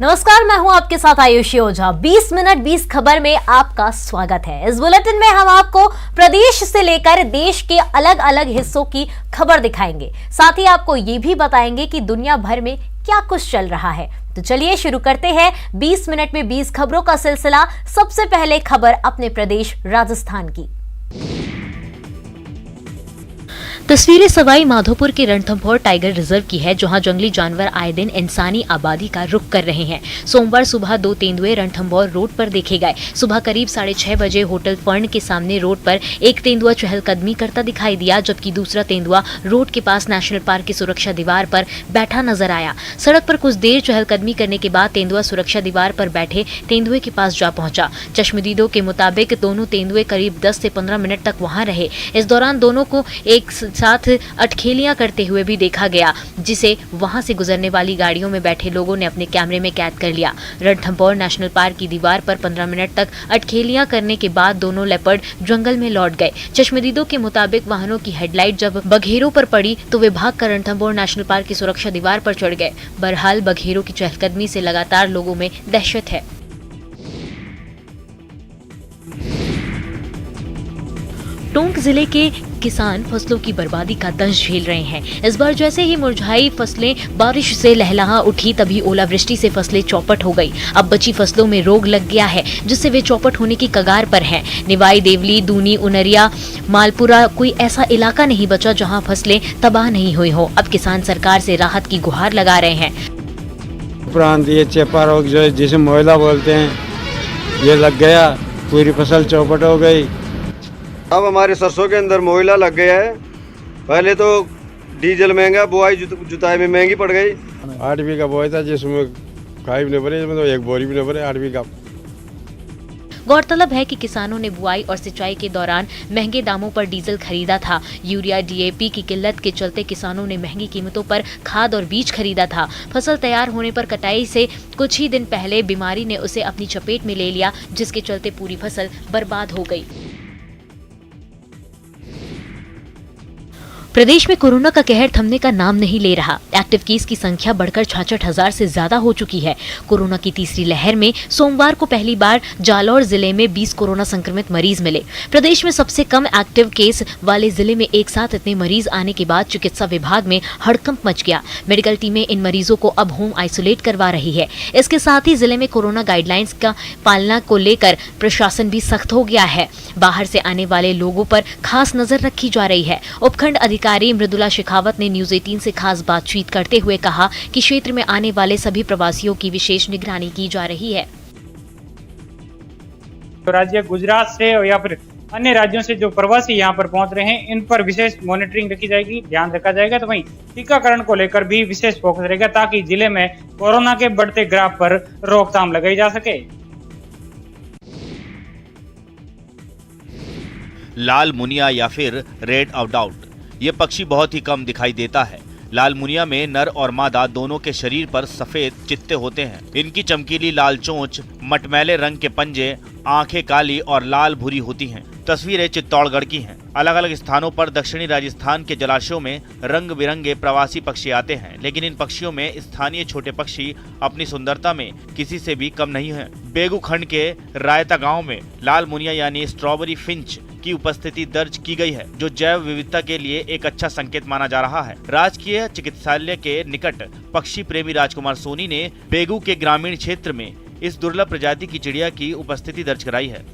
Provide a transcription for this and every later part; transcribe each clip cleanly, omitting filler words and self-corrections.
नमस्कार, मैं हूं आपके साथ आयुषी ओझा। 20 मिनट 20 खबर में आपका स्वागत है। इस बुलेटिन में हम आपको प्रदेश से लेकर देश के अलग अलग हिस्सों की खबर दिखाएंगे। साथ ही आपको ये भी बताएंगे कि दुनिया भर में क्या कुछ चल रहा है। तो चलिए शुरू करते हैं 20 मिनट में 20 खबरों का सिलसिला। सबसे पहले खबर अपने प्रदेश राजस्थान की। तस्वीरें सवाई माधोपुर के रणथंभौर टाइगर रिजर्व की है, जहां जंगली जानवर आए दिन इंसानी आबादी का रुख कर रहे हैं। सोमवार सुबह 2 तेंदुए रणथंभौर रोड पर देखे गए। सुबह करीब 6:30 बजे होटल फर्न के सामने रोड पर एक तेंदुआ चहलकदमी करता दिखाई दिया, जबकि दूसरा तेंदुआ रोड के पास नेशनल पार्क की सुरक्षा दीवार पर बैठा नजर आया। सड़क पर कुछ देर चहलकदमी करने के बाद तेंदुआ सुरक्षा दीवार पर बैठे तेंदुए के पास जा पहुंचा। चश्मदीदों के मुताबिक दोनों तेंदुए करीब 10 से 15 मिनट तक वहां रहे। इस दौरान दोनों को एक साथ अटखेलियां करते हुए भी देखा गया, जिसे वहां से गुजरने वाली गाड़ियों में बैठे लोगों ने अपने कैमरे में कैद कर लिया। रणथंभौर नेशनल पार्क की दीवार पर 15 मिनट तक अटखेलियां करने के बाद दोनों लेपर्ड जंगल में लौट गए। चश्मदीदों के मुताबिक वाहनों की हेडलाइट जब बघेरों पर पड़ी तो वे भागकर रणथंभौर नेशनल पार्क की सुरक्षा दीवार पर चढ़ गए। बहरहाल बघेरों की चहलकदमी से लगातार लोगों में दहशत है। टोंक जिले के किसान फसलों की बर्बादी का दंश झेल रहे हैं। इस बार जैसे ही मुरझाई फसलें बारिश से लहलहा उठी, तभी ओलावृष्टि से फसलें चौपट हो गई। अब बची फसलों में रोग लग गया है, जिससे वे चौपट होने की कगार पर हैं। निवाई, देवली, दूनी, उनरिया, मालपुरा, कोई ऐसा इलाका नहीं बचा जहां फसलें तबाह नहीं हुई हो। अब किसान सरकार से राहत की गुहार लगा रहे हैं। उपरांत ये चेपा रोग जो जिसे मोयला बोलते हैं, ये लग गया, पूरी फसल चौपट हो गई। अब हमारे सरसों के अंदर मोइला लग गया है। पहले तो डीजल महंगा, बुआई जुताई में महंगी पड़ गई। 8 बीघा बोया था, जिसमें खाई भी नहीं भरे, इसमें तो एक बोरी भी नहीं भरे। 8 बीघा। गौरतलब है कि किसानों ने बुआई और सिंचाई के दौरान महंगे दामों पर डीजल खरीदा था। यूरिया, डीएपी की किल्लत के चलते किसानों ने महंगी कीमतों पर खाद और बीज खरीदा था। फसल तैयार होने पर कटाई से कुछ ही दिन पहले बीमारी ने उसे अपनी चपेट में ले लिया, जिसके चलते पूरी फसल बर्बाद हो गई। प्रदेश में कोरोना का कहर थमने का नाम नहीं ले रहा। एक्टिव केस की संख्या बढ़कर 66,000 से ज्यादा हो चुकी है। कोरोना की तीसरी लहर में सोमवार को पहली बार जालौर जिले में 20 कोरोना संक्रमित मरीज मिले। प्रदेश में सबसे कम एक्टिव केस वाले जिले में एक साथ इतने मरीज आने के बाद चिकित्सा विभाग में हड़कंप मच गया। मेडिकल टीमें इन मरीजों को अब होम आइसोलेट करवा रही है। इसके साथ ही जिले में कोरोना गाइडलाइंस का पालना को लेकर प्रशासन भी सख्त हो गया है। बाहर से आने वाले लोगों पर खास नजर रखी जा रही है। उपखंड अधिकारी मृदुला शेखावत ने न्यूज 18 से खास बातचीत करते हुए कहा कि क्षेत्र में आने वाले सभी प्रवासियों की विशेष निगरानी की जा रही है। राज्य गुजरात से या फिर अन्य राज्यों से जो प्रवासी यहाँ पर पहुंच रहे हैं, इन पर विशेष मॉनिटरिंग रखी जाएगी, ध्यान रखा जाएगा। तो वहीं टीकाकरण को लेकर भी विशेष फोकस रहेगा, ताकि जिले में कोरोना के बढ़ते ग्राफ पर रोकथाम लगाई जा सके। लाल मुनिया या फिर रेड आउट, ये पक्षी बहुत ही कम दिखाई देता है। लाल मुनिया में नर और मादा दोनों के शरीर पर सफेद चित्ते होते हैं। इनकी चमकीली लाल चोंच, मटमैले रंग के पंजे, आंखें काली और लाल भूरी होती हैं। तस्वीरें चित्तौड़गढ़ की हैं। अलग अलग स्थानों पर दक्षिणी राजस्थान के जलाशयों में रंग बिरंगे प्रवासी पक्षी आते हैं, लेकिन इन पक्षियों में स्थानीय छोटे पक्षी अपनी सुंदरता में किसी से भी कम नहीं हैं। बेगू खंड के रायता गांव में लाल मुनिया यानी स्ट्रॉबेरी फिंच की उपस्थिति दर्ज की गई है, जो जैव विविधता के लिए एक अच्छा संकेत माना जा रहा है। राजकीय चिकित्सालय के निकट पक्षी प्रेमी राजकुमार सोनी ने बेगू के ग्रामीण क्षेत्र में इस दुर्लभ प्रजाति की चिड़िया की उपस्थिति दर्ज कराई है।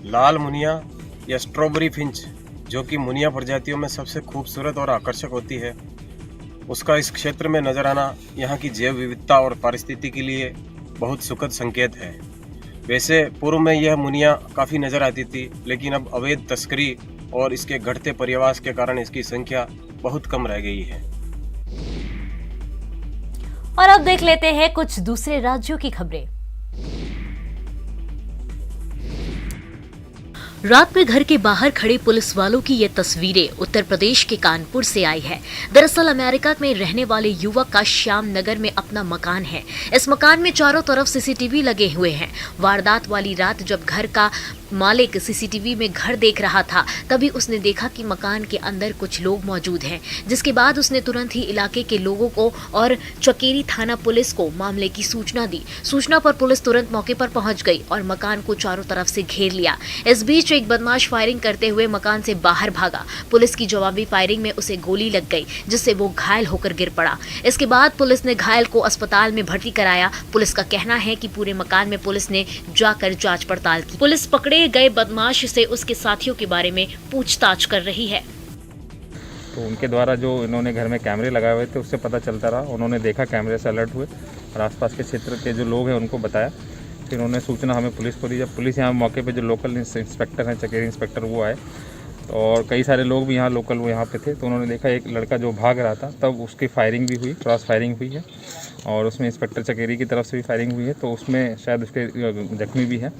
लाल मुनिया या स्ट्रॉबेरी फिंच, जो कि मुनिया प्रजातियों में सबसे खूबसूरत और आकर्षक होती है, उसका इस क्षेत्र में नजर आना यहाँ की जैव विविधता और पारिस्थितिकी के लिए बहुत सुखद संकेत है। वैसे पूर्व में यह मुनिया काफी नजर आती थी, लेकिन अब अवैध तस्करी और इसके घटते पर्यावास के कारण इसकी संख्या बहुत कम रह गई है। और अब देख लेते हैं कुछ दूसरे राज्यों की खबरें। रात में घर के बाहर खड़े पुलिस वालों की ये तस्वीरें उत्तर प्रदेश के कानपुर से आई है। दरअसल अमेरिका में रहने वाले युवक का श्याम नगर में अपना मकान है। इस मकान में चारों तरफ सीसीटीवी लगे हुए हैं। वारदात वाली रात जब घर का मालिक सीसीटीवी में घर देख रहा था, तभी उसने देखा कि मकान के अंदर कुछ लोग मौजूद हैं, जिसके बाद उसने तुरंत ही इलाके के लोगों को और चकेरी थाना पुलिस को मामले की सूचना दी। सूचना पर पुलिस तुरंत मौके पर पहुंच गई और मकान को चारों तरफ से घेर लिया। इस बीच एक बदमाश फायरिंग करते हुए मकान से बाहर भागा। पुलिस की जवाबी फायरिंग में उसे गोली लग गई, जिससे वो घायल होकर गिर पड़ा। इसके बाद पुलिस ने घायल को अस्पताल में भर्ती कराया। पुलिस का कहना है कि पूरे मकान में पुलिस ने जाकर जांच पड़ताल की। पुलिस पकड़े गए बदमाश से उसके साथियों के बारे में पूछताछ कर रही है। तो उनके द्वारा जो इन्होंने घर में कैमरे लगाए हुए थे उससे पता चलता रहा। उन्होंने देखा, कैमरे से अलर्ट हुए और आसपास के क्षेत्र के जो लोग हैं उनको बताया। फिर उन्होंने सूचना हमें पुलिस को दी। जब पुलिस यहाँ मौके पे जो लोकल इंस्पेक्टर हैं, चकेरी इंस्पेक्टर, वो आए और कई सारे लोग भी यहाँ लोकल वो यहाँ पे थे, तो उन्होंने देखा एक लड़का जो भाग रहा था, तब उसकी फायरिंग भी हुई, क्रॉस फायरिंग हुई है और उसमें इंस्पेक्टर चकेरी की तरफ से भी फायरिंग हुई है, तो उसमें शायद उसके जख्मी भी हैं।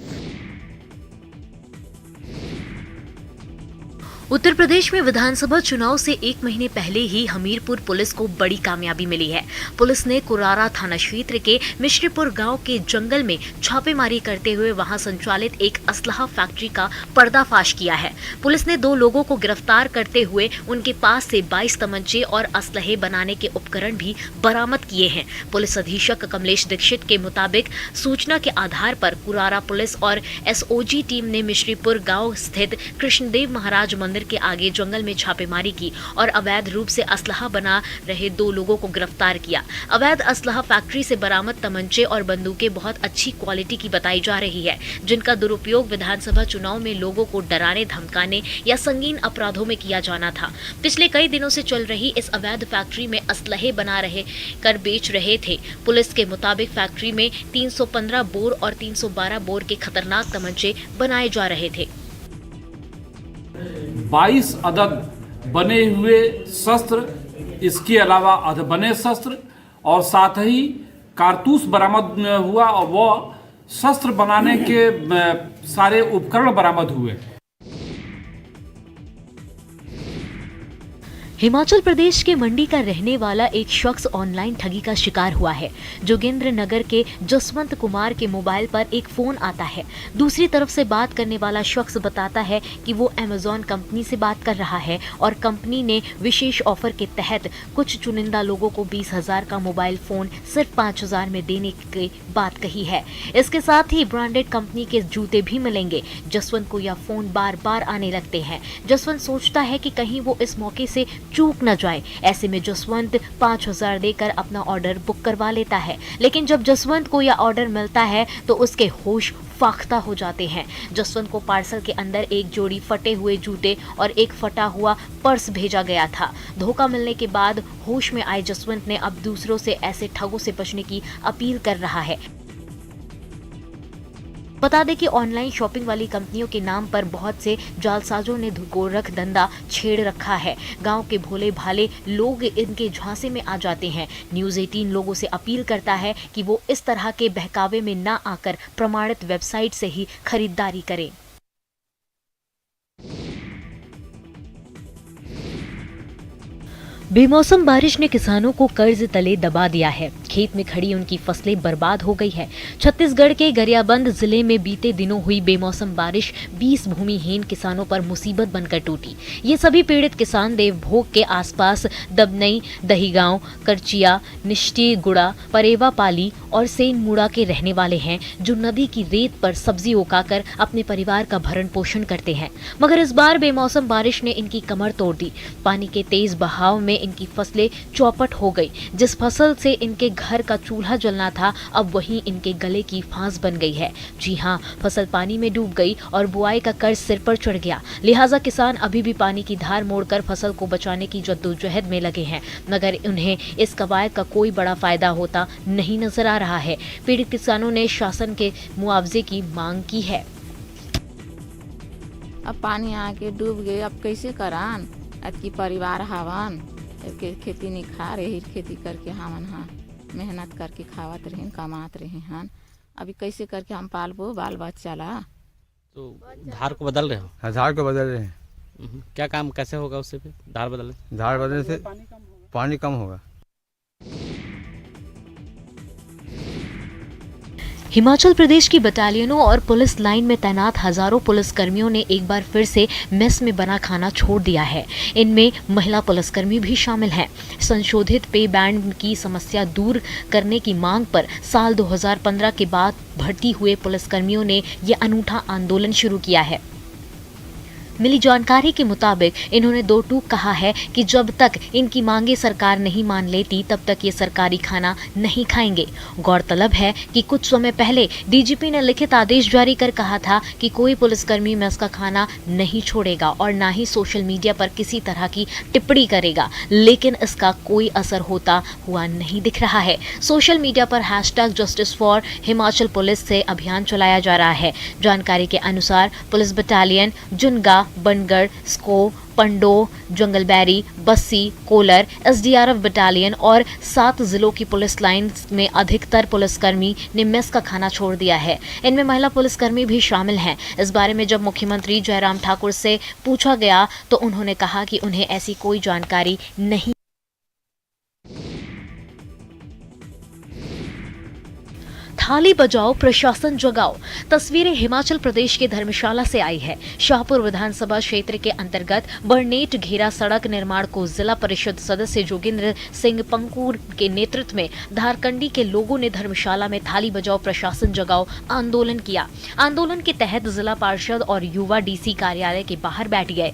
उत्तर प्रदेश में विधानसभा चुनाव से 1 महीने पहले ही हमीरपुर पुलिस को बड़ी कामयाबी मिली है। पुलिस ने कुरारा थाना क्षेत्र के मिश्रीपुर गांव के जंगल में छापेमारी करते हुए वहां संचालित एक असलहा फैक्ट्री का पर्दाफाश किया है। पुलिस ने 2 लोगों को गिरफ्तार करते हुए उनके पास से 22 तमंचे और असलहे बनाने के उपकरण भी बरामद किए हैं। पुलिस अधीक्षक कमलेश दीक्षित के मुताबिक सूचना के आधार पर कुरारा पुलिस और एसओजी टीम ने मिश्रीपुर गाँव स्थित कृष्णदेव महाराज मंदिर के आगे जंगल में छापेमारी की और अवैध रूप से असलहा बना रहे 2 लोगों को गिरफ्तार किया। अवैध असलहा फैक्ट्री से बरामद तमंचे और बंदूकें बहुत अच्छी क्वालिटी की बताई जा रही है, जिनका दुरुपयोग विधानसभा चुनाव में लोगों को डराने, धमकाने या संगीन अपराधों में किया जाना था। पिछले कई दिनों से चल रही इस अवैध फैक्ट्री में असलहे बना रहे कर बेच रहे थे। पुलिस के मुताबिक फैक्ट्री में 315 बोर और 312 बोर के खतरनाक तमंचे बनाए जा रहे थे। 22 अदद बने हुए शस्त्र, इसके अलावा अधबने शस्त्र और साथ ही कारतूस बरामद हुआ और वह शस्त्र बनाने के सारे उपकरण बरामद हुए। हिमाचल प्रदेश के मंडी का रहने वाला एक शख्स ऑनलाइन ठगी का शिकार हुआ है। जोगिंद्र नगर के जसवंत कुमार के मोबाइल पर एक फोन आता है। दूसरी तरफ से बात करने वाला शख्स बताता है कि वो अमेज़न कंपनी से बात कर रहा है और कंपनी ने विशेष ऑफर के तहत कुछ चुनिंदा लोगों को 20,000 का मोबाइल फोन सिर्फ 5,000 में देने की बात कही है। इसके साथ ही ब्रांडेड कंपनी के जूते भी मिलेंगे। जसवंत को यह फोन बार बार आने लगते हैं। जसवंत सोचता है कि कहीं वो इस मौके से चूक न जाए। ऐसे में जसवंत 5,000 देकर अपना ऑर्डर बुक करवा लेता है। लेकिन जब जसवंत को यह ऑर्डर मिलता है तो उसके होश फाख्ता हो जाते हैं। जसवंत को पार्सल के अंदर एक जोड़ी फटे हुए जूते और एक फटा हुआ पर्स भेजा गया था। धोखा मिलने के बाद होश में आए जसवंत ने अब दूसरों से ऐसे ठगों से बचने की अपील कर रहा है। बता दें कि ऑनलाइन शॉपिंग वाली कंपनियों के नाम पर बहुत से जालसाजों ने गोरख धंधा छेड़ रखा है। गांव के भोले भाले लोग इनके झांसे में आ जाते हैं। न्यूज़ 18 लोगों से अपील करता है कि वो इस तरह के बहकावे में ना आकर प्रमाणित वेबसाइट से ही खरीदारी करें। बेमौसम बारिश ने किसानों को कर्ज तले दबा दिया है। खेत में खड़ी उनकी फसलें बर्बाद हो गई है। छत्तीसगढ़ के गरियाबंद जिले में बीते दिनों हुई बेमौसम बारिश 20 भूमिहीन किसानों पर मुसीबत बनकर टूटी। ये सभी पीड़ित किसान देवभोग के आसपास दबनई, दहीगांव, करचिया, निष्ठीगुड़ा, परेवापाली और सेनमुड़ा के रहने वाले हैं, जो नदी की रेत पर सब्जी उगाकर अपने परिवार का भरण पोषण करते हैं। मगर इस बार बेमौसम बारिश ने इनकी कमर तोड़ दी। पानी के तेज बहाव में इनकी फसलें चौपट हो गई। जिस फसल से इनके घर का चूल्हा जलना था, अब वही इनके गले की फांस बन गई है। जी हाँ, फसल पानी में डूब गई और बुआई का कर्ज सिर पर चढ़ गया। लिहाजा किसान अभी भी पानी की धार मोड़कर फसल को बचाने की जद्दोजहद में लगे हैं, मगर उन्हें इस कवायद का कोई बड़ा फायदा होता नहीं नजर आ रहा है। पीड़ित किसानों ने शासन के मुआवजे की मांग की है। अब पानी आके डूब गए, अब कैसे करान? अतकी परिवार हवन के खेती नहीं खा रही, खेती करके हमन हाँ मेहनत करके खावत रहें, कमात रहे हन। अभी कैसे करके हम पालबो बाल बच्चा ला? तो धार को बदल रहे हो? हाँ, धार को बदल रहे हैं। क्या काम कैसे होगा उससे फिर धार बदलने? धार बदलने से पानी कम होगा। हिमाचल प्रदेश की बटालियनों और पुलिस लाइन में तैनात हजारों पुलिसकर्मियों ने एक बार फिर से मेस में बना खाना छोड़ दिया है। इनमें महिला पुलिसकर्मी भी शामिल हैं। संशोधित पे बैंड की समस्या दूर करने की मांग पर साल 2015 के बाद भर्ती हुए पुलिसकर्मियों ने ये अनूठा आंदोलन शुरू किया है। मिली जानकारी के मुताबिक इन्होंने दो टूक कहा है कि जब तक इनकी मांगे सरकार नहीं मान लेती तब तक ये सरकारी खाना नहीं खाएंगे। गौरतलब है कि कुछ समय पहले डीजीपी ने लिखित आदेश जारी कर कहा था कि कोई पुलिसकर्मी मेस का खाना नहीं छोड़ेगा और ना ही सोशल मीडिया पर किसी तरह की टिप्पणी करेगा, लेकिन इसका कोई असर होता हुआ नहीं दिख रहा है। सोशल मीडिया पर #Justice for हिमाचल पुलिस से अभियान चलाया जा रहा है। जानकारी के अनुसार पुलिस बटालियन जुनगा, बनगढ़, स्को, पंडो, जंगलबैरी, बस्सी, कोलर, SDRF बटालियन और 7 जिलों की पुलिस लाइन में अधिकतर पुलिसकर्मी ने मेस का खाना छोड़ दिया है। इनमें महिला पुलिसकर्मी भी शामिल हैं। इस बारे में जब मुख्यमंत्री जयराम ठाकुर से पूछा गया तो उन्होंने कहा कि उन्हें ऐसी कोई जानकारी नहीं। थाली बजाओ, प्रशासन जगाओ। तस्वीरें हिमाचल प्रदेश के धर्मशाला से आई है। शाहपुर विधानसभा क्षेत्र के अंतर्गत बरनेट घेरा सड़क निर्माण को जिला परिषद सदस्य जोगिंद्र सिंह पंकूर के नेतृत्व में धारकंडी के लोगों ने धर्मशाला में थाली बजाओ, प्रशासन जगाओ आंदोलन किया। आंदोलन के तहत जिला पार्षद और युवा डीसी कार्यालय के बाहर बैठ गए।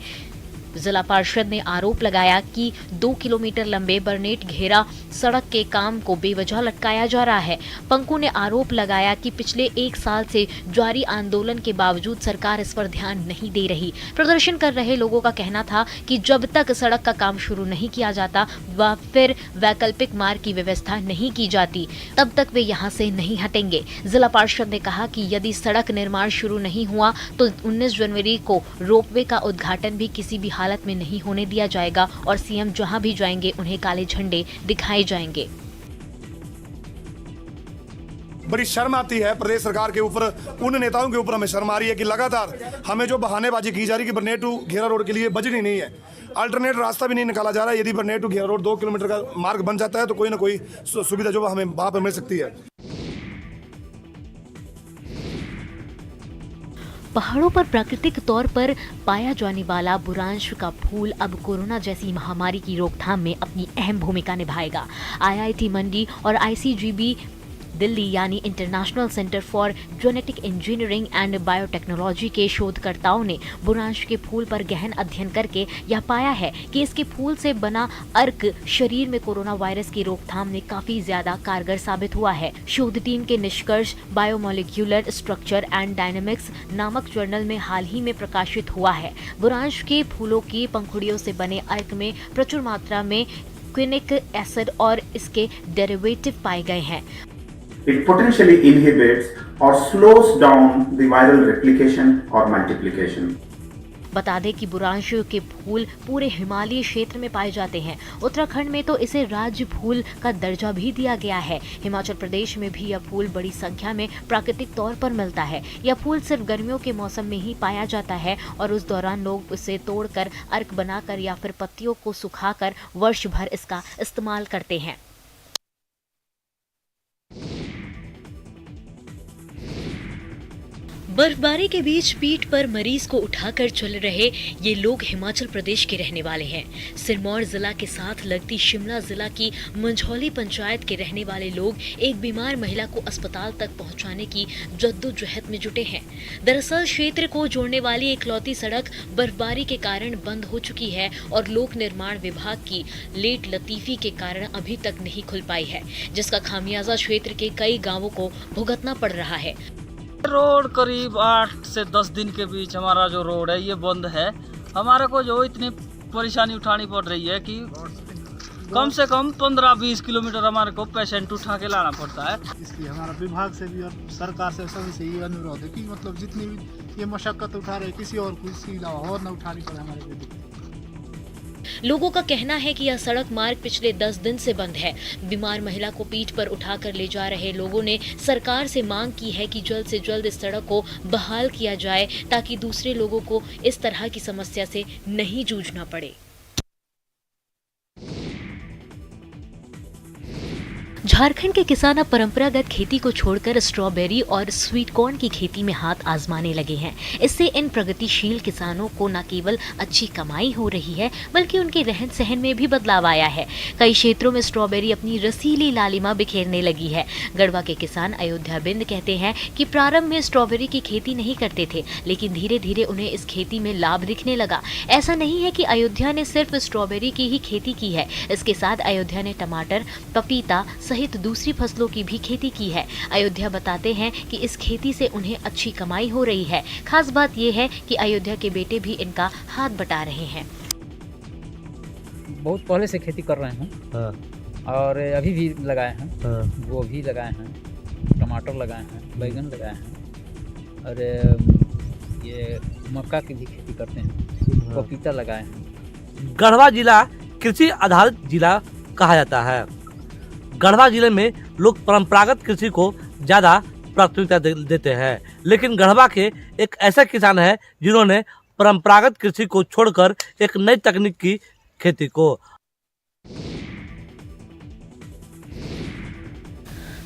जिला पार्षद ने आरोप लगाया कि 2 किलोमीटर लंबे बरनेट घेरा सड़क के काम को बेवजह लटकाया जा रहा है। पंकू ने आरोप लगाया कि पिछले 1 साल से जारी आंदोलन के बावजूद सरकार इस पर ध्यान नहीं दे रही। प्रदर्शन कर रहे लोगों का कहना था कि जब तक सड़क का काम शुरू नहीं किया जाता व फिर वैकल्पिक मार्ग की व्यवस्था नहीं की जाती तब तक वे यहाँ से नहीं हटेंगे। जिला पार्षद ने कहा कि यदि सड़क निर्माण शुरू नहीं हुआ तो 19 जनवरी को रोपवे का उद्घाटन भी किसी भी हालत में नहीं होने दिया जाएगा और सीएम जहां भी जाएंगे उन्हें काले झंडे दिखाए जाएंगे। बड़ी शर्म आती है प्रदेश सरकार के ऊपर, उन नेताओं के ऊपर हमें शर्म आ रही है कि लगातार हमें जो बहानेबाजी की जा रही है कि बरनेट टू घेरा रोड के लिए बजट ही नहीं है, अल्टरनेट रास्ता भी नहीं निकाला जा रहा है। यदि बरनेट टू घेरा रोड 2 किलोमीटर का मार्ग बन जाता है तो कोई ना कोई सुविधा जो हमें वहां पर मिल सकती है। पहाड़ों पर प्राकृतिक तौर पर पाया जाने वाला बुरांश का फूल अब कोरोना जैसी महामारी की रोकथाम में अपनी अहम भूमिका निभाएगा। IIT मंडी और ICGB दिल्ली यानी international centre for genetic engineering and biotechnology के शोधकर्ताओं ने बुरांश के फूल पर गहन अध्ययन करके यह पाया है कि इसके फूल से बना अर्क शरीर में कोरोना वायरस की रोकथाम में काफी ज्यादा कारगर साबित हुआ है। शोध टीम के निष्कर्ष बायोमोलिक्यूलर स्ट्रक्चर एंड डायनेमिक्स नामक जर्नल में हाल ही में प्रकाशित हुआ है। बुरांश के फूलों की पंखुड़ियों से बने अर्क में प्रचुर मात्रा में क्विनिक एसिड और इसके डेरिवेटिव पाए गए हैं। It potentially inhibits or slows down the viral replication or multiplication. बता दें कि बुरांश के फूल पूरे हिमालयी क्षेत्र में पाए जाते हैं। उत्तराखंड में तो इसे राज्य फूल का दर्जा भी दिया गया है। हिमाचल प्रदेश में भी यह फूल बड़ी संख्या में प्राकृतिक तौर पर मिलता है। यह फूल सिर्फ गर्मियों के मौसम में ही पाया जाता है और उस दौरान लोग इसे तोड़कर अर्क बनाकर या फिर पत्तियों को सुखाकर वर्ष भर इसका इस्तेमाल करते हैं। बर्फबारी के बीच पीठ पर मरीज को उठाकर चल रहे ये लोग हिमाचल प्रदेश के रहने वाले हैं। सिरमौर जिला के साथ लगती शिमला जिला की मंझौली पंचायत के रहने वाले लोग एक बीमार महिला को अस्पताल तक पहुंचाने की जद्दोजहद में जुटे हैं। दरअसल क्षेत्र को जोड़ने वाली इकलौती सड़क बर्फबारी के कारण बंद हो चुकी है और लोक निर्माण विभाग की लेट लतीफी के कारण अभी तक नहीं खुल पाई है, जिसका खामियाजा क्षेत्र के कई गाँवों को भुगतना पड़ रहा है। रोड करीब 8 से 10 दिन के बीच हमारा जो रोड है ये बंद है। हमारे को जो इतनी परेशानी उठानी पड़ रही है कि कम से कम 15-20 किलोमीटर हमारे को पेशेंट उठा के लाना पड़ता है। इसलिए हमारा विभाग से भी और सरकार से सभी से ये अनुरोध है कि मतलब जितनी भी ये मशक्कत उठा रहे किसी और को इसके अलावा और न उठानी पड़े हमारे को। लोगों का कहना है कि यह सड़क मार्ग पिछले 10 दिन से बंद है। बीमार महिला को पीठ पर उठाकर ले जा रहे लोगों ने सरकार से मांग की है कि जल्द से जल्द इस सड़क को बहाल किया जाए ताकि दूसरे लोगों को इस तरह की समस्या से नहीं जूझना पड़े। झारखंड के किसान अब परंपरागत खेती को छोड़कर स्ट्रॉबेरी और स्वीट कॉर्न की खेती में हाथ आजमाने लगे हैं। इससे इन प्रगतिशील किसानों को न केवल अच्छी कमाई हो रही है बल्कि उनके रहन सहन में भी बदलाव आया है। कई क्षेत्रों में स्ट्रॉबेरी अपनी रसीली लालिमा बिखेरने लगी है। गढ़वा के किसान अयोध्या बिंद कहते हैं कि प्रारंभ में स्ट्रॉबेरी की खेती नहीं करते थे, लेकिन धीरे धीरे उन्हें इस खेती में लाभ दिखने लगा। ऐसा नहीं है कि अयोध्या ने सिर्फ स्ट्रॉबेरी की ही खेती की है, इसके साथ अयोध्या ने टमाटर, पपीता सहित दूसरी फसलों की भी खेती की है। अयोध्या बताते हैं कि इस खेती से उन्हें अच्छी कमाई हो रही है। खास बात यह है कि अयोध्या के बेटे भी इनका हाथ बटा रहे हैं। बहुत पहले से खेती कर रहे हैं और अभी भी लगाए हैं, गोभी लगाए हैं, टमाटर लगाए हैं, बैगन लगाए हैं और ये मक्का की भी खेती करते हैं, पपीता लगाए हैं। गढ़वा जिला कृषि आधारित जिला कहा जाता है। गढ़वा जिले में लोग परंपरागत कृषि को ज़्यादा प्राथमिकता देते हैं, लेकिन गढ़वा के एक ऐसे किसान हैं जिन्होंने परंपरागत कृषि को छोड़कर एक नई तकनीक की खेती को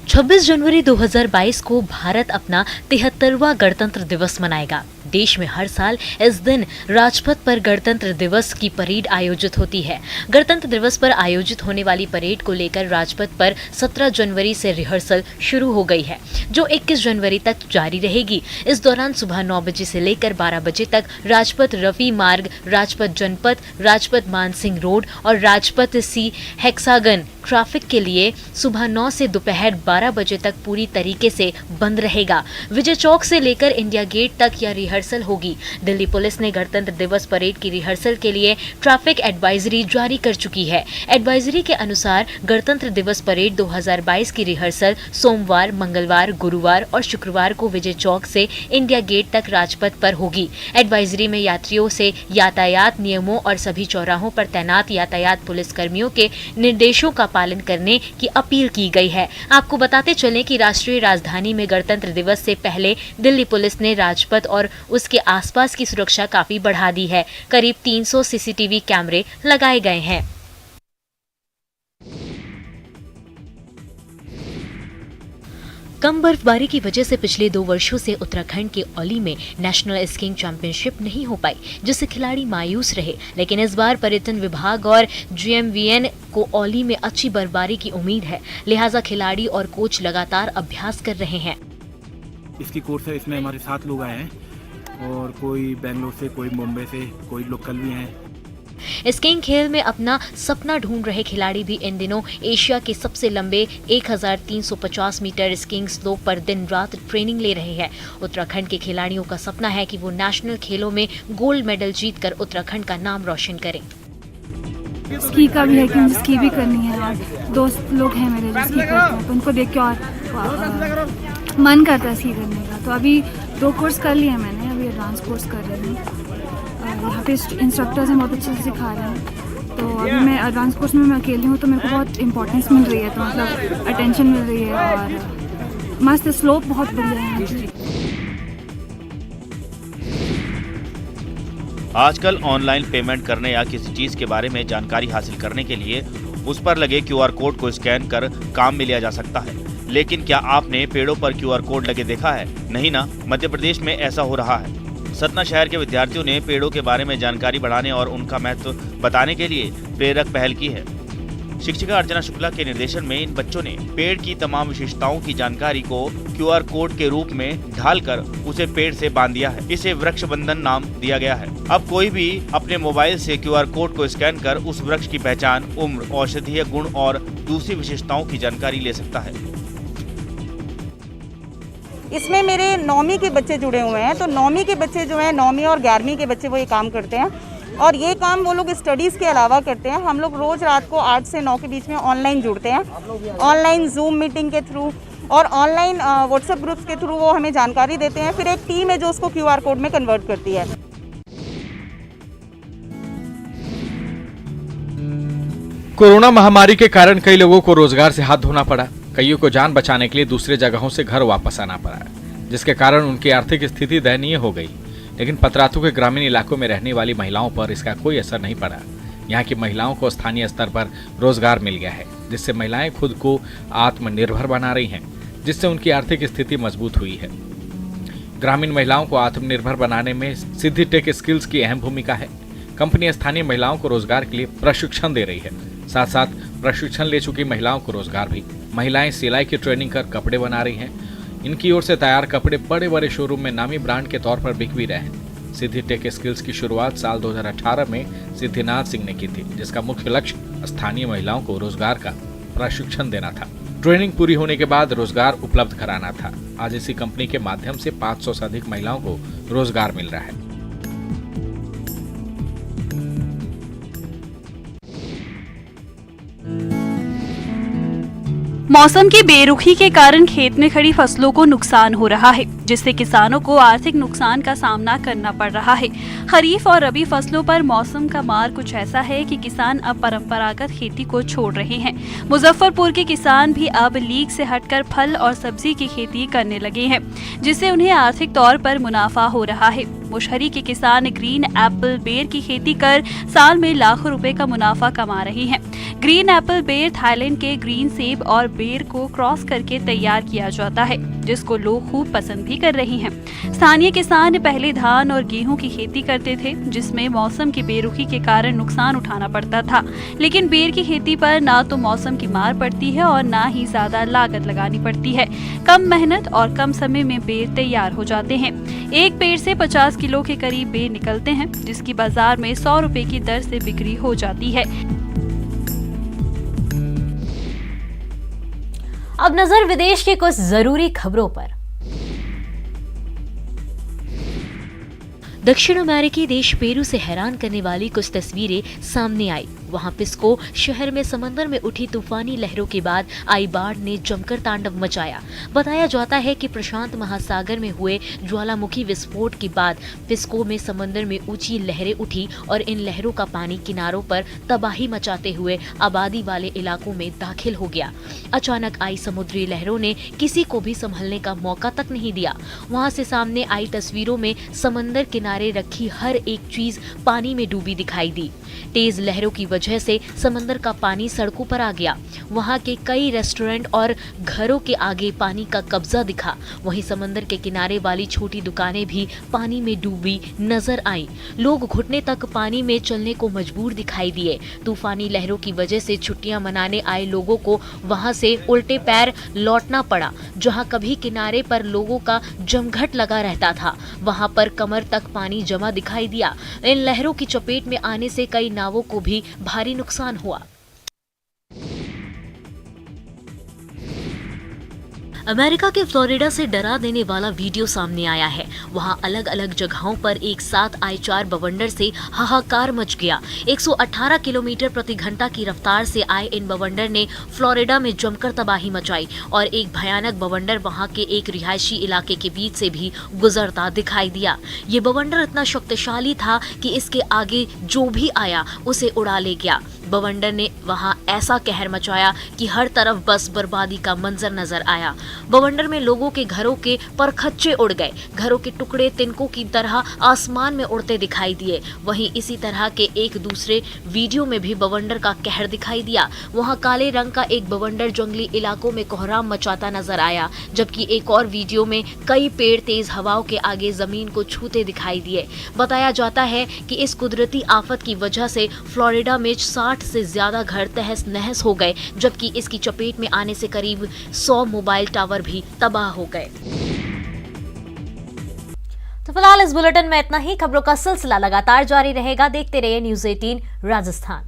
26 जनवरी 2022 को भारत अपना 73वां गणतंत्र दिवस मनाएगा। देश में हर साल इस दिन राजपथ पर गणतंत्र दिवस की परेड आयोजित होती है। गणतंत्र दिवस पर आयोजित होने वाली परेड को लेकर राजपथ पर 17 जनवरी से रिहर्सल शुरू हो गई है, जो 21 जनवरी तक जारी रहेगी। इस दौरान सुबह 9 बजे से लेकर 12 बजे तक राजपथ रवि मार्ग, राजपथ जनपथ, राजपथ मानसिंह रोड और राजपथ सी हेक्सागन ट्रैफिक के लिए सुबह 9 से दोपहर 12 बजे तक पूरी तरीके से बंद रहेगा। विजय चौक से लेकर इंडिया गेट तक यह रिहर्सल होगी। दिल्ली पुलिस ने गणतंत्र दिवस परेड की रिहर्सल के लिए ट्रैफिक एडवाइजरी जारी कर चुकी है। एडवाइजरी के अनुसार गणतंत्र दिवस परेड 2022 की रिहर्सल सोमवार, मंगलवार, गुरुवार और शुक्रवार को विजय चौक से इंडिया गेट तक राजपथ पर होगी। एडवाइजरी में यात्रियों से यातायात नियमों और सभी चौराहों पर तैनात यातायात पुलिसकर्मियों के निर्देशों का पालन करने की अपील की गई है। आपको बताते चलें कि राष्ट्रीय राजधानी में गणतंत्र दिवस से पहले दिल्ली पुलिस ने राजपथ और उसके आसपास की सुरक्षा काफी बढ़ा दी है। करीब 300 सीसीटीवी कैमरे लगाए गए हैं। कम बर्फबारी की वजह से पिछले 2 वर्षों से उत्तराखंड के औली में नेशनल स्कीइंग चैंपियनशिप नहीं हो पाई, जिससे खिलाड़ी मायूस रहे। लेकिन इस बार पर्यटन विभाग और GMVN को औली में अच्छी बर्फबारी की उम्मीद है, लिहाजा खिलाड़ी और कोच लगातार अभ्यास कर रहे हैं। इसकी कोर्स है, इसमें हमारे 7 लोग आए हैं और कोई बेंगलोर से, कोई मुंबई से, कोई लोकल भी हैं। स्कीइंग खेल में अपना सपना ढूंढ रहे खिलाड़ी भी इन दिनों एशिया के सबसे लंबे 1350 मीटर स्कीइंग स्लोप पर दिन रात ट्रेनिंग ले रहे हैं। उत्तराखंड के खिलाड़ियों का सपना है कि वो नेशनल खेलों में गोल्ड मेडल जीतकर उत्तराखंड का नाम रोशन करें। स्की का भी है कि मुझे स्की भी करनी है और दोस्त लोग हैं मेरे जो स्की करते हैं, तो उनको देख के और मन करता है स्की करने का। तो अभी 2 कोर्स कर लिए मैंने, अभी एडवांस कोर्स कर रही हूँ। यहाँ पे इंस्ट्रक्टर्स हैं, बहुत अच्छे से सिखा रहे हैं। तो अभी मैं एडवांस कोर्स में मैं अकेली हूँ, तो मेरे को बहुत इंपॉर्टेंस मिल रही है, तो मतलब अटेंशन मिल रही है और मस्त स्लोप बहुत बढ़िया है। आजकल ऑनलाइन पेमेंट करने या किसी चीज के बारे में जानकारी हासिल करने के लिए उस पर लगे QR कोड को स्कैन कर काम में लिया जा सकता है। लेकिन क्या आपने पेड़ों पर QR कोड लगे देखा है? नहीं ना। मध्य प्रदेश में ऐसा हो रहा है। सतना शहर के विद्यार्थियों ने पेड़ों के बारे में जानकारी बढ़ाने और उनका महत्व बताने के लिए प्रेरक पहल की है। शिक्षिका अर्चना शुक्ला के निर्देशन में इन बच्चों ने पेड़ की तमाम विशेषताओं की जानकारी को QR कोड के रूप में ढालकर उसे पेड़ से बांध दिया है। इसे वृक्ष बंधन नाम दिया गया है। अब कोई भी अपने मोबाइल से QR कोड को स्कैन कर उस वृक्ष की पहचान, उम्र, औषधीय गुण और दूसरी विशेषताओं की जानकारी ले सकता है। इसमें मेरे 9वीं के बच्चे जुड़े हुए हैं, तो 9वीं के बच्चे जो हैं, 9वीं और 11वीं के बच्चे वो ये काम करते हैं और ये काम वो लोग स्टडीज़ के अलावा करते हैं। हम लोग रोज़ रात को 8 से 9 के बीच में ऑनलाइन जुड़ते हैं, ऑनलाइन जूम मीटिंग के थ्रू और ऑनलाइन व्हाट्सएप ग्रुप्स के थ्रू वो हमें जानकारी देते हैं। फिर एक टीम है जो उसको QR कोड में कन्वर्ट करती है। कोरोना महामारी के कारण कई लोगों को रोजगार से हाथ धोना पड़ा। कईयों को जान बचाने के लिए दूसरे जगहों से घर वापस आना पड़ा, जिसके कारण उनकी आर्थिक स्थिति दयनीय हो गई। लेकिन पतरातू के ग्रामीण इलाकों में रहने वाली महिलाओं पर इसका कोई असर नहीं पड़ा। यहाँ की महिलाओं को स्थानीय स्तर पर रोजगार मिल गया है, जिससे महिलाएं खुद को आत्मनिर्भर बना रही हैं, जिससे उनकी आर्थिक स्थिति मजबूत हुई है। ग्रामीण महिलाओं को आत्मनिर्भर बनाने में सिद्धि टेक स्किल्स की अहम भूमिका है। कंपनी स्थानीय महिलाओं को रोजगार के लिए प्रशिक्षण दे रही है, साथ साथ प्रशिक्षण ले चुकी महिलाओं को रोजगार भी। महिलाएं सिलाई की ट्रेनिंग कर कपड़े बना रही हैं। इनकी ओर से तैयार कपड़े बड़े बड़े शोरूम में नामी ब्रांड के तौर पर बिक भी रहे हैं। सिद्धि टेक स्किल्स की शुरुआत साल 2018 में सिद्धिनाथ सिंह ने की थी, जिसका मुख्य लक्ष्य स्थानीय महिलाओं को रोजगार का प्रशिक्षण देना था। ट्रेनिंग पूरी होने के बाद रोजगार उपलब्ध कराना था। आज इसी कंपनी के माध्यम से 500 से अधिक महिलाओं को रोजगार मिल रहा है। मौसम की बेरुखी के कारण खेत में खड़ी फसलों को नुकसान हो रहा है, जिससे किसानों को आर्थिक नुकसान का सामना करना पड़ रहा है। खरीफ और रबी फसलों पर मौसम का मार कुछ ऐसा है कि किसान अब परंपरागत खेती को छोड़ रहे हैं। मुजफ्फरपुर के किसान भी अब लीग से हटकर फल और सब्जी की खेती करने लगे हैं, जिससे उन्हें आर्थिक तौर पर मुनाफा हो रहा है। मुशहरी के किसान ग्रीन एप्पल बेर की खेती कर साल में लाखों रुपए का मुनाफा कमा रहे हैं। ग्रीन एप्पल बेर थाईलैंड के ग्रीन सेब और बेर को क्रॉस करके तैयार किया जाता है, जिसको लोग खूब पसंद भी कर रहे हैं। स्थानीय किसान पहले धान और गेहूं की खेती करते थे, जिसमें मौसम की बेरुखी के कारण नुकसान उठाना पड़ता था। लेकिन बेर की खेती पर ना तो मौसम की मार पड़ती है और ना ही ज्यादा लागत लगानी पड़ती है। कम मेहनत और कम समय में बेर तैयार हो जाते हैं। एक पेड़ से 50 किलो के करीब बेर निकलते हैं, जिसकी बाजार में 100 रुपए की दर से बिक्री हो जाती है। अब नजर विदेश के कुछ जरूरी खबरों पर। दक्षिण अमेरिकी देश पेरू से हैरान करने वाली कुछ तस्वीरें सामने आई। वहां पिस्को शहर में समंदर में उठी तूफानी लहरों के बाद आई बाढ़ ने जमकर तांडव मचाया। बताया जाता है कि प्रशांत महासागर में हुए ज्वालामुखी विस्फोट के बाद पिस्को में समंदर में ऊंची लहरें उठी और इन लहरों का पानी किनारों पर तबाही मचाते हुए आबादी वाले इलाकों में दाखिल हो गया। अचानक आई समुद्री लहरों ने किसी को भी संभलने का मौका तक नहीं दिया। वहां से सामने आई तस्वीरों में समंदर किनारे रखी हर एक चीज पानी में डूबी दिखाई दी। तेज लहरों की वजह से समंदर का पानी सड़कों पर आ गया। वहां के कई रेस्टोरेंट और घरों के आगे पानी का कब्जा दिखा। वहीं समंदर के किनारे वाली छोटी दुकानें भी पानी में डूबी नजर आईं। लोग घुटने तक पानी में चलने को मजबूर दिखाई दिए। तूफानी लहरों की वजह से छुट्टियां मनाने आए लोगों को वहां से उल्टे पैर लौटना पड़ा। जहां कभी किनारे पर लोगों का जमघट लगा रहता था, वहां पर कमर तक पानी जमा दिखाई दिया। इन लहरों की चपेट में आने से कई नावों को भी भारी नुकसान हुआ। अमेरिका के फ्लोरिडा से डरा देने वाला वीडियो सामने आया है। वहां अलग अलग जगहों पर एक साथ आए 4 बवंडर से हाहाकार मच गया। 118 किलोमीटर प्रति घंटा की रफ्तार से आए इन बवंडर ने फ्लोरिडा में जमकर तबाही मचाई और एक भयानक बवंडर वहां के एक रिहायशी इलाके के बीच से भी गुजरता दिखाई दिया। ये बवंडर इतना शक्तिशाली था कि इसके आगे जो भी आया उसे उड़ा ले गया। बवंडर ने वहां ऐसा कहर मचाया कि हर तरफ बस बर्बादी का मंजर नजर आया। बवंडर में लोगों के घरों के परखच्चे उड़ गए। घरों के टुकड़े तिनकों की तरह आसमान में उड़ते दिखाई दिए। वहीं इसी तरह के एक दूसरे वीडियो में भी बवंडर का कहर दिखाई दिया। वहां काले रंग का एक बवंडर जंगली इलाकों में कोहराम मचाता नजर आया, जबकि एक और वीडियो में कई पेड़ तेज हवाओं के आगे जमीन को छूते दिखाई दिए। बताया जाता है कि इस कुदरती आफत की वजह से फ्लोरिडा में 60 से ज्यादा घर तहस नहस हो गए, जबकि इसकी चपेट में आने से करीब 100 मोबाइल टावर भी तबाह हो गए। तो फिलहाल इस बुलेटिन में इतना ही। खबरों का सिलसिला लगातार जारी रहेगा। देखते रहिए न्यूज़ 18 राजस्थान।